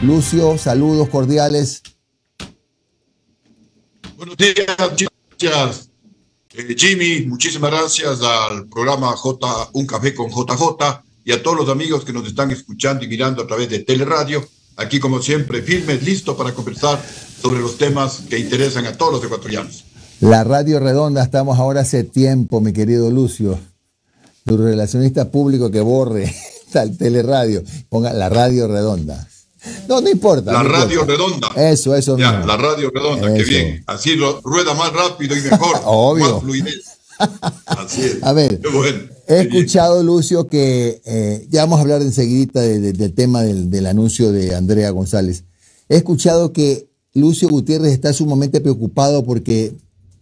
Lucio, saludos cordiales. Buenos días, gracias, Jimmy, muchísimas gracias al programa Un Café con JJ y a todos los amigos que nos están escuchando y mirando a través de Teleradio. Aquí, como siempre, firmes, listos para conversar sobre los temas que interesan a todos los ecuatorianos. La Radio Redonda, estamos ahora hace tiempo, mi querido Lucio. Tu relacionista público que borre al Teleradio, ponga la Radio Redonda. No importa. La no Radio importa. Redonda. Eso ya, mismo. la Radio Redonda, eso. qué bien. Así rueda más rápido y mejor. Obvio. Más fluidez. Así es. A ver, bueno, he escuchado, Lucio, que ya vamos a hablar enseguida del tema del anuncio de Andrea González. He escuchado que Lucio Gutiérrez está sumamente preocupado porque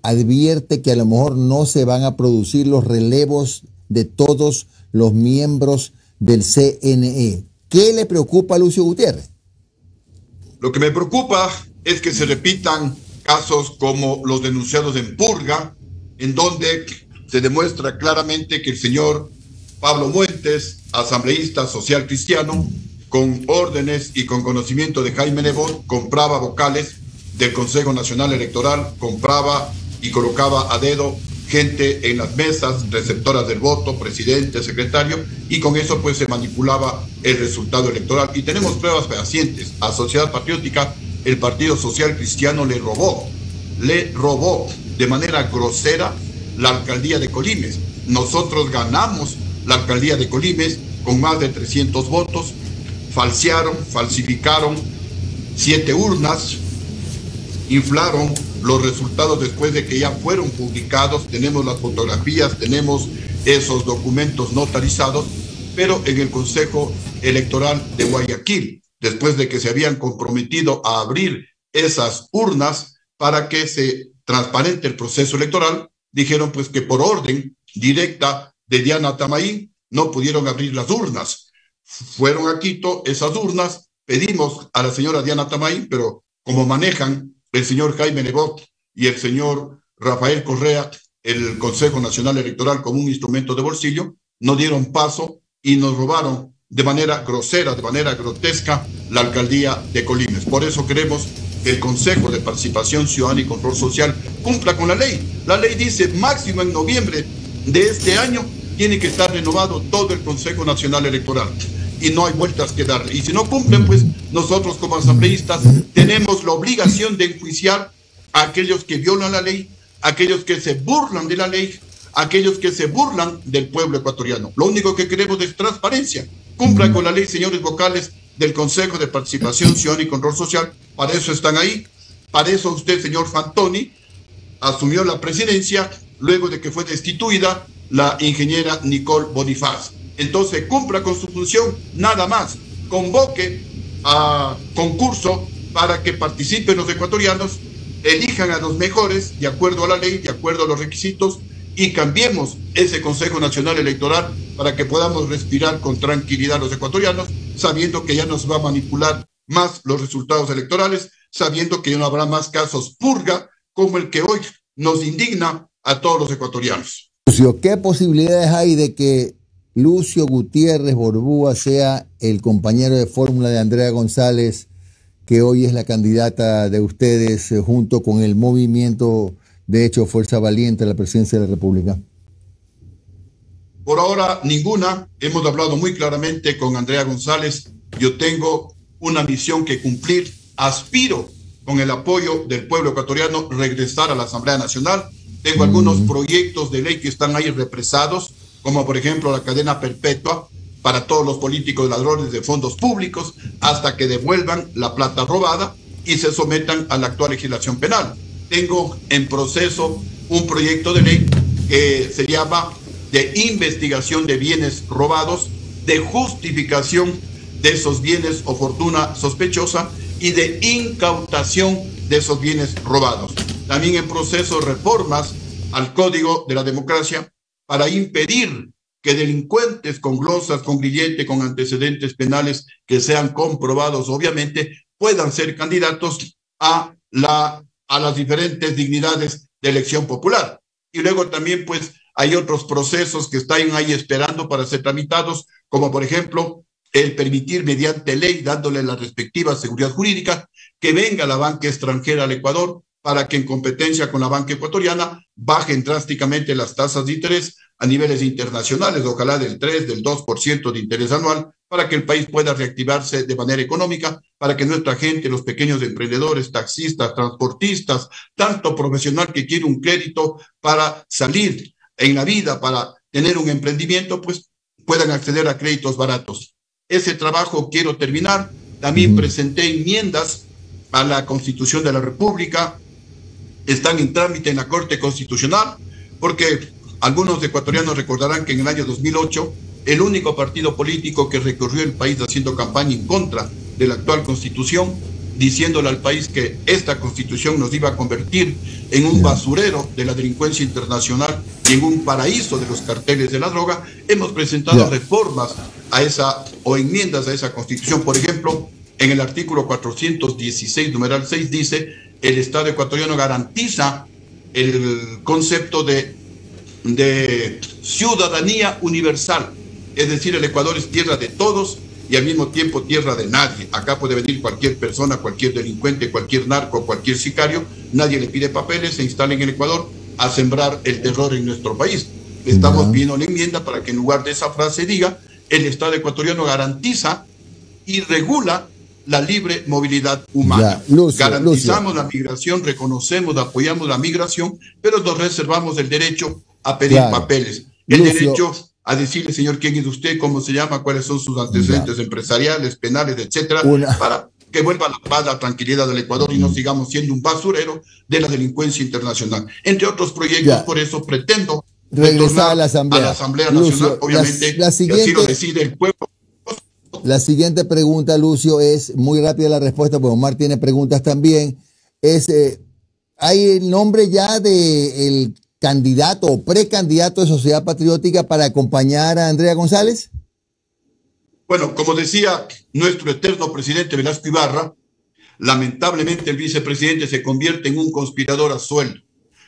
advierte que a lo mejor no se van a producir los relevos de todos los miembros del CNE. ¿Qué le preocupa a Lucio Gutiérrez? Lo que me preocupa es que se repitan casos como los denunciados en Purga, en donde se demuestra claramente que el señor Pablo Muentes, asambleísta social cristiano, con órdenes y con conocimiento de Jaime Nebot, compraba vocales del Consejo Nacional Electoral, compraba y colocaba a dedo gente en las mesas receptoras del voto, presidente, secretario, y con eso pues se manipulaba el resultado electoral. Y tenemos pruebas fehacientes. A Sociedad Patriótica, el Partido Social Cristiano le robó de manera grosera la alcaldía de Colimes. Nosotros ganamos la alcaldía de Colimes con más de 300 votos, falsificaron 7 urnas, inflaron los resultados después de que ya fueron publicados. Tenemos las fotografías, tenemos esos documentos notarizados, pero en el Consejo Electoral de Guayaquil, después de que se habían comprometido a abrir esas urnas para que se transparente el proceso electoral, dijeron pues que por orden directa de Diana Tamaín no pudieron abrir las urnas. Fueron a Quito esas urnas, pedimos a la señora Diana Tamaín, pero como manejan el señor Jaime Nebot y el señor Rafael Correa el Consejo Nacional Electoral como un instrumento de bolsillo, no dieron paso y nos robaron de manera grosera, de manera grotesca, la alcaldía de Colimes. Por eso queremos que el Consejo de Participación Ciudadana y Control Social cumpla con la ley. La ley dice máximo en noviembre de este año tiene que estar renovado todo el Consejo Nacional Electoral. Y no hay vueltas que darle. Y si no cumplen, pues nosotros como asambleístas tenemos la obligación de enjuiciar a aquellos que violan la ley, a aquellos que se burlan de la ley, a aquellos que se burlan del pueblo ecuatoriano. Lo único que queremos es transparencia. Cumplan con la ley, señores vocales del Consejo de Participación Ciudadana y Control Social. Para eso están ahí. Para eso usted, señor Fantoni, asumió la presidencia luego de que fue destituida la ingeniera Nicole Bonifaz. Entonces cumpla con su función, nada más. Convoque a concurso para que participen los ecuatorianos, elijan a los mejores de acuerdo a la ley, de acuerdo a los requisitos, y cambiemos ese Consejo Nacional Electoral para que podamos respirar con tranquilidad los ecuatorianos, sabiendo que ya no se va a manipular más los resultados electorales, sabiendo que ya no habrá más casos purga como el que hoy nos indigna a todos los ecuatorianos. Lucio, ¿qué posibilidades hay de que Lucio Gutiérrez Borbúa sea el compañero de fórmula de Andrea González, que hoy es la candidata de ustedes junto con el movimiento, de hecho, Fuerza Valiente a la presidencia de la República? Por ahora, ninguna. Hemos hablado muy claramente con Andrea González. Yo tengo una misión que cumplir. Aspiro, con el apoyo del pueblo ecuatoriano, regresar a la Asamblea Nacional. Tengo algunos proyectos de ley que están ahí represados, como por ejemplo la cadena perpetua para todos los políticos ladrones de fondos públicos hasta que devuelvan la plata robada y se sometan a la actual legislación penal. Tengo en proceso un proyecto de ley que se llama de investigación de bienes robados, de justificación de esos bienes o fortuna sospechosa y de incautación de esos bienes robados. También en proceso reformas al Código de la Democracia para impedir que delincuentes con glosas, con grillete, con antecedentes penales que sean comprobados, obviamente, puedan ser candidatos a las diferentes dignidades de elección popular. Y luego también, pues, hay otros procesos que están ahí esperando para ser tramitados, como por ejemplo, el permitir mediante ley, dándole la respectiva seguridad jurídica, que venga la banca extranjera al Ecuador para que en competencia con la banca ecuatoriana bajen drásticamente las tasas de interés a niveles internacionales, ojalá del 3, del 2% de interés anual, para que el país pueda reactivarse de manera económica, para que nuestra gente, los pequeños emprendedores, taxistas, transportistas, tanto profesional que quiere un crédito para salir en la vida, para tener un emprendimiento, pues puedan acceder a créditos baratos. Ese trabajo quiero terminar. También presenté enmiendas a la Constitución de la República, están en trámite en la Corte Constitucional, porque algunos ecuatorianos recordarán que en el año 2008 el único partido político que recorrió el país haciendo campaña en contra de la actual Constitución, diciéndole al país que esta Constitución nos iba a convertir en un basurero de la delincuencia internacional y en un paraíso de los carteles de la droga, hemos presentado reformas a esa o enmiendas a esa Constitución. Por ejemplo, en el artículo 416, numeral 6, dice: el Estado ecuatoriano garantiza el concepto de ciudadanía universal, es decir, el Ecuador es tierra de todos y al mismo tiempo tierra de nadie. Acá puede venir cualquier persona, cualquier delincuente, cualquier narco, cualquier sicario, nadie le pide papeles, se instala en el Ecuador a sembrar el terror en nuestro país. Estamos viendo la enmienda para que en lugar de esa frase diga: el Estado ecuatoriano garantiza y regula la libre movilidad humana. Garantizamos la migración, reconocemos, apoyamos la migración, pero nos reservamos el derecho a pedir papeles, el derecho a decirle: señor, ¿quién es usted? ¿Cómo se llama? ¿Cuáles son sus antecedentes empresariales, penales, etcétera? Para que vuelva la paz, la tranquilidad del Ecuador y no sigamos siendo un basurero de la delincuencia internacional. Entre otros proyectos, por eso pretendo regresar a la Asamblea Nacional, obviamente, y así lo decide el pueblo. La siguiente pregunta, Lucio, es muy rápida la respuesta, porque Omar tiene preguntas también. ¿Hay el nombre ya del candidato o precandidato de Sociedad Patriótica para acompañar a Andrea González? Bueno, como decía nuestro eterno presidente Velasco Ibarra, lamentablemente el vicepresidente se convierte en un conspirador a sueldo.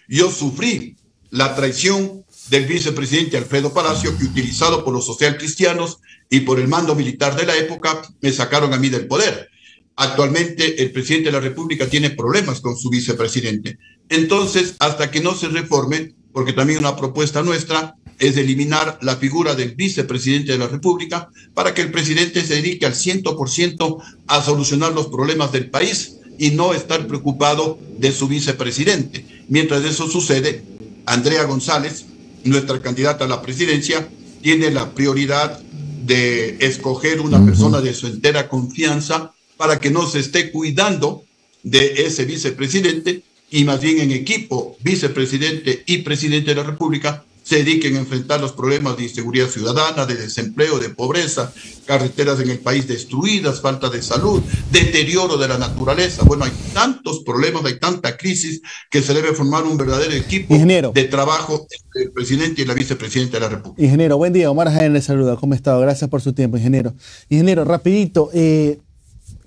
Yo sufrí la traición del vicepresidente Alfredo Palacio, que, utilizado por los socialcristianos y por el mando militar de la época, me sacaron a mí del poder. Actualmente el presidente de la República tiene problemas con su vicepresidente. Entonces, hasta que no se reforme, porque también una propuesta nuestra es eliminar la figura del vicepresidente de la República para que el presidente se dedique al 100% a solucionar los problemas del país y no estar preocupado de su vicepresidente. Mientras eso sucede, Andrea González, nuestra candidata a la presidencia, tiene la prioridad de escoger una persona de su entera confianza para que no se esté cuidando de ese vicepresidente y más bien en equipo, vicepresidente y presidente de la República, se dediquen a enfrentar los problemas de inseguridad ciudadana, de desempleo, de pobreza, carreteras en el país destruidas, falta de salud, deterioro de la naturaleza. Bueno, hay tantos problemas, hay tanta crisis que se debe formar un verdadero equipo de trabajo entre el presidente y la vicepresidenta de la República. Ingeniero, buen día. Omar Jaén le saluda. ¿Cómo está? Gracias por su tiempo, ingeniero. Ingeniero, rapidito,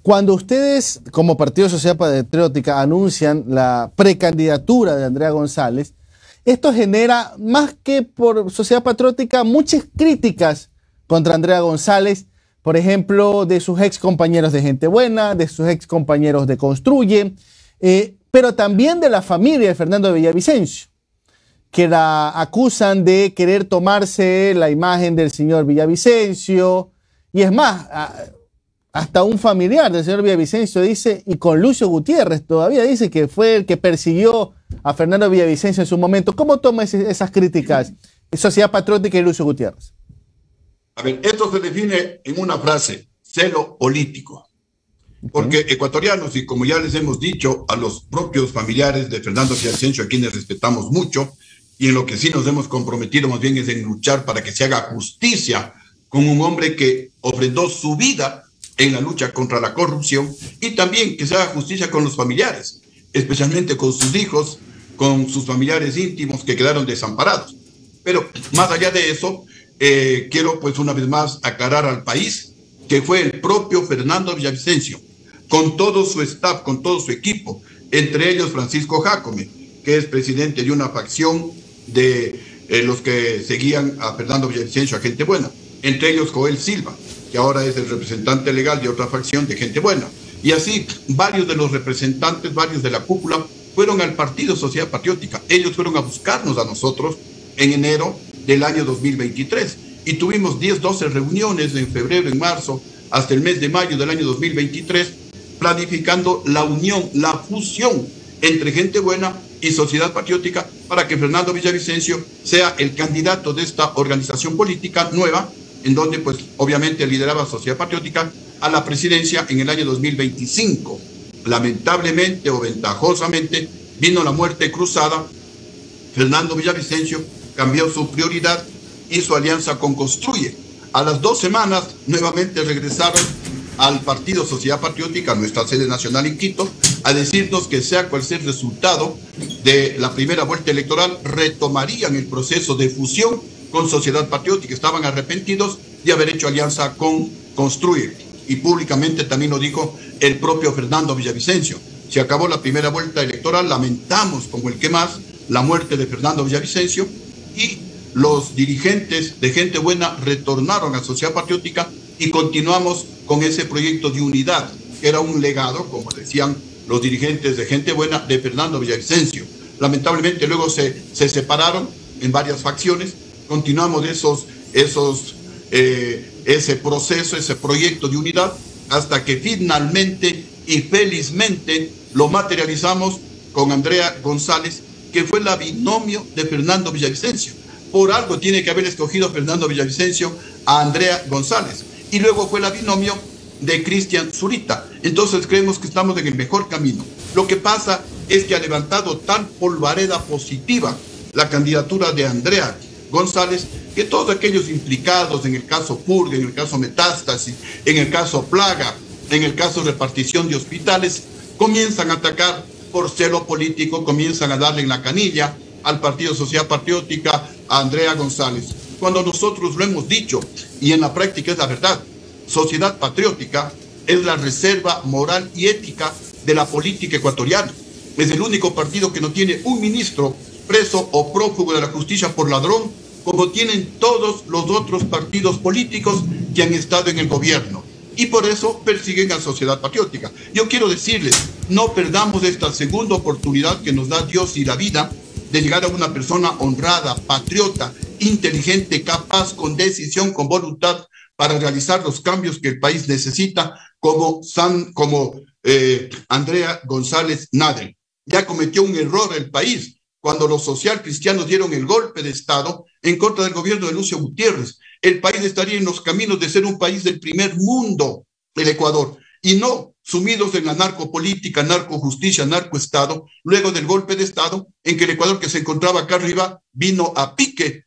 cuando ustedes, como Partido Sociedad Patriótica, anuncian la precandidatura de Andrea González, esto genera, más que por Sociedad Patriótica, muchas críticas contra Andrea González, por ejemplo, de sus ex compañeros de Gente Buena, de sus ex compañeros de Construye, pero también de la familia de Fernando Villavicencio, que la acusan de querer tomarse la imagen del señor Villavicencio, y es más, hasta un familiar del señor Villavicencio dice, y con Lucio Gutiérrez todavía dice que fue el que persiguió a Fernando Villavicencio en su momento. ¿Cómo toma esas críticas Sociedad Patriótica y Lucio Gutiérrez? A ver, esto se define en una frase: celo político. Porque ecuatorianos, y como ya les hemos dicho a los propios familiares de Fernando Villavicencio, a quienes respetamos mucho, y en lo que sí nos hemos comprometido más bien es en luchar para que se haga justicia con un hombre que ofrendó su vida en la lucha contra la corrupción, y también que se haga justicia con los familiares, especialmente con sus hijos, con sus familiares íntimos que quedaron desamparados. Pero más allá de eso, quiero pues una vez más aclarar al país que fue el propio Fernando Villavicencio, con todo su staff, con todo su equipo, entre ellos Francisco Jácome, que es presidente de una facción de los que seguían a Fernando Villavicencio, a Gente Buena, entre ellos Joel Silva, que ahora es el representante legal de otra facción de Gente Buena. Y así, varios de los representantes, varios de la cúpula, fueron al Partido Sociedad Patriótica. Ellos fueron a buscarnos a nosotros en enero del año 2023. Y tuvimos 10, 12 reuniones en febrero, en marzo, hasta el mes de mayo del año 2023, planificando la unión, la fusión entre Gente Buena y Sociedad Patriótica para que Fernando Villavicencio sea el candidato de esta organización política nueva, en donde pues obviamente lideraba Sociedad Patriótica a la presidencia en el año 2025. Lamentablemente o ventajosamente vino la muerte cruzada. Fernando Villavicencio cambió su prioridad y su alianza con Construye. A las 2 semanas nuevamente regresaron al Partido Sociedad Patriótica, a nuestra sede nacional en Quito, a decirnos que sea cual sea el resultado de la primera vuelta electoral, retomarían el proceso de fusión con Sociedad Patriótica. Estaban arrepentidos de haber hecho alianza con Construye. Y públicamente también lo dijo el propio Fernando Villavicencio. Se acabó la primera vuelta electoral, lamentamos como el que más la muerte de Fernando Villavicencio, y los dirigentes de Gente Buena retornaron a Sociedad Patriótica y continuamos con ese proyecto de unidad, que era un legado, como decían los dirigentes de Gente Buena, de Fernando Villavicencio. Lamentablemente luego se separaron en varias facciones. Continuamos ese proceso, ese proyecto de unidad, hasta que finalmente y felizmente lo materializamos con Andrea González, que fue la binomio de Fernando Villavicencio. Por algo tiene que haber escogido Fernando Villavicencio a Andrea González. Y luego fue la binomio de Cristian Zurita. Entonces creemos que estamos en el mejor camino. Lo que pasa es que ha levantado tal polvareda positiva la candidatura de Andrea González, que todos aquellos implicados en el caso Purga, en el caso Metástasis, en el caso Plaga, en el caso repartición de hospitales, comienzan a atacar por celo político, comienzan a darle en la canilla al Partido Sociedad Patriótica, a Andrea González. Cuando nosotros lo hemos dicho, y en la práctica es la verdad, Sociedad Patriótica es la reserva moral y ética de la política ecuatoriana. Es el único partido que no tiene un ministro preso o prófugo de la justicia por ladrón, como tienen todos los otros partidos políticos que han estado en el gobierno. Y por eso persiguen a Sociedad Patriótica. Yo quiero decirles, no perdamos esta segunda oportunidad que nos da Dios y la vida de llegar a una persona honrada, patriota, inteligente, capaz, con decisión, con voluntad para realizar los cambios que el país necesita, como Andrea González Nader. Ya cometió un error el país cuando los social cristianos dieron el golpe de Estado en contra del gobierno de Lucio Gutiérrez. El país estaría en los caminos de ser un país del primer mundo, el Ecuador, y no sumidos en la narcopolítica, narcojusticia, narcoestado, luego del golpe de Estado, en que el Ecuador, que se encontraba acá arriba, vino a pique,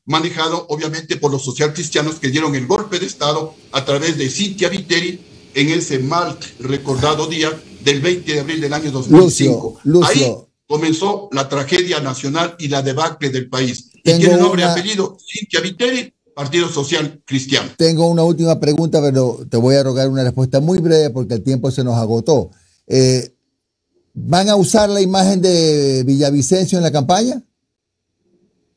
manejado obviamente por los social cristianos que dieron el golpe de Estado a través de Cynthia Viteri en ese mal recordado día del 20 de abril del año 2005. Lucio. Ahí comenzó la tragedia nacional y la debacle del país. Y tiene nombre y apellido Cynthia Viteri, Partido Social Cristiano. Tengo una última pregunta, pero te voy a rogar una respuesta muy breve porque el tiempo se nos agotó. ¿Van a usar la imagen de Villavicencio en la campaña?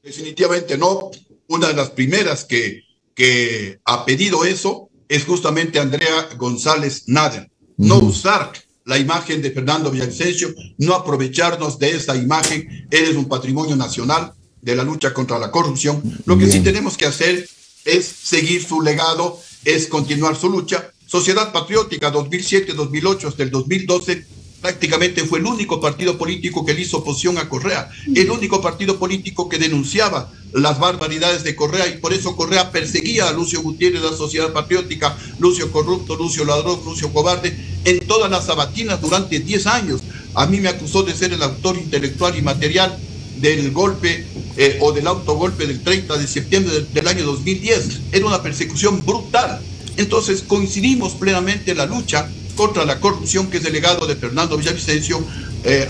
Definitivamente no. Una de las primeras que ha pedido eso es justamente Andrea González Nader. No usar la imagen de Fernando Villavicencio, no aprovecharnos de esa imagen. Él es un patrimonio nacional de la lucha contra la corrupción. Lo que sí tenemos que hacer es seguir su legado, es continuar su lucha. Sociedad Patriótica 2007, 2008 hasta el 2012 prácticamente fue el único partido político que le hizo oposición a Correa, el único partido político que denunciaba las barbaridades de Correa, y por eso Correa perseguía a Lucio Gutiérrez, la Sociedad Patriótica, Lucio corrupto, Lucio ladrón, Lucio cobarde, en todas las sabatinas durante 10 años. A mí me acusó de ser el autor intelectual y material del golpe o del autogolpe del 30 de septiembre del año 2010. Era una persecución brutal. Entonces coincidimos plenamente en la lucha contra la corrupción, que es el legado de Fernando Villavicencio.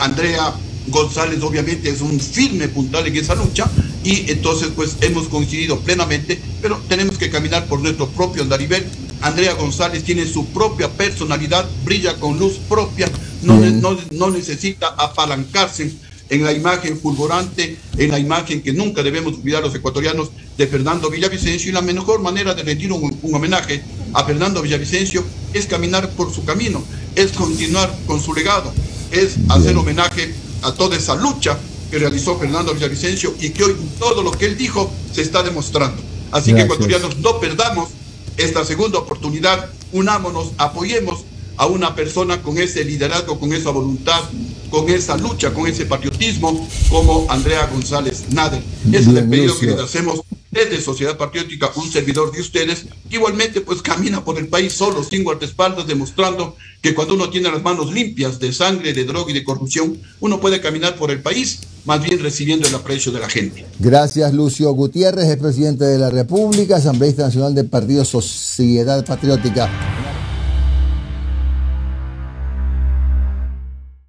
Andrea González obviamente es un firme puntal en esa lucha, y entonces pues hemos coincidido plenamente, pero tenemos que caminar por nuestro propio andarivel. Andrea González tiene su propia personalidad, brilla con luz propia, no necesita apalancarse en la imagen fulgurante, en la imagen que nunca debemos olvidar los ecuatorianos de Fernando Villavicencio, y la mejor manera de rendir un homenaje a Fernando Villavicencio es caminar por su camino, es continuar con su legado, es hacer homenaje a toda esa lucha que realizó Fernando Villavicencio y que hoy todo lo que él dijo se está demostrando. Así que, ecuatorianos, no perdamos esta segunda oportunidad, unámonos, apoyemos a una persona con ese liderazgo, con esa voluntad, con esa lucha, con ese patriotismo, como Andrea González Nader. Ese es el pedido que les hacemos desde Sociedad Patriótica, un servidor de ustedes, que igualmente pues camina por el país solo, sin guardaespaldas, demostrando que cuando uno tiene las manos limpias de sangre, de droga y de corrupción, uno puede caminar por el país, más bien recibiendo el aprecio de la gente. Gracias, Lucio Gutiérrez, el presidente de la República, asambleísta nacional del Partido Sociedad Patriótica.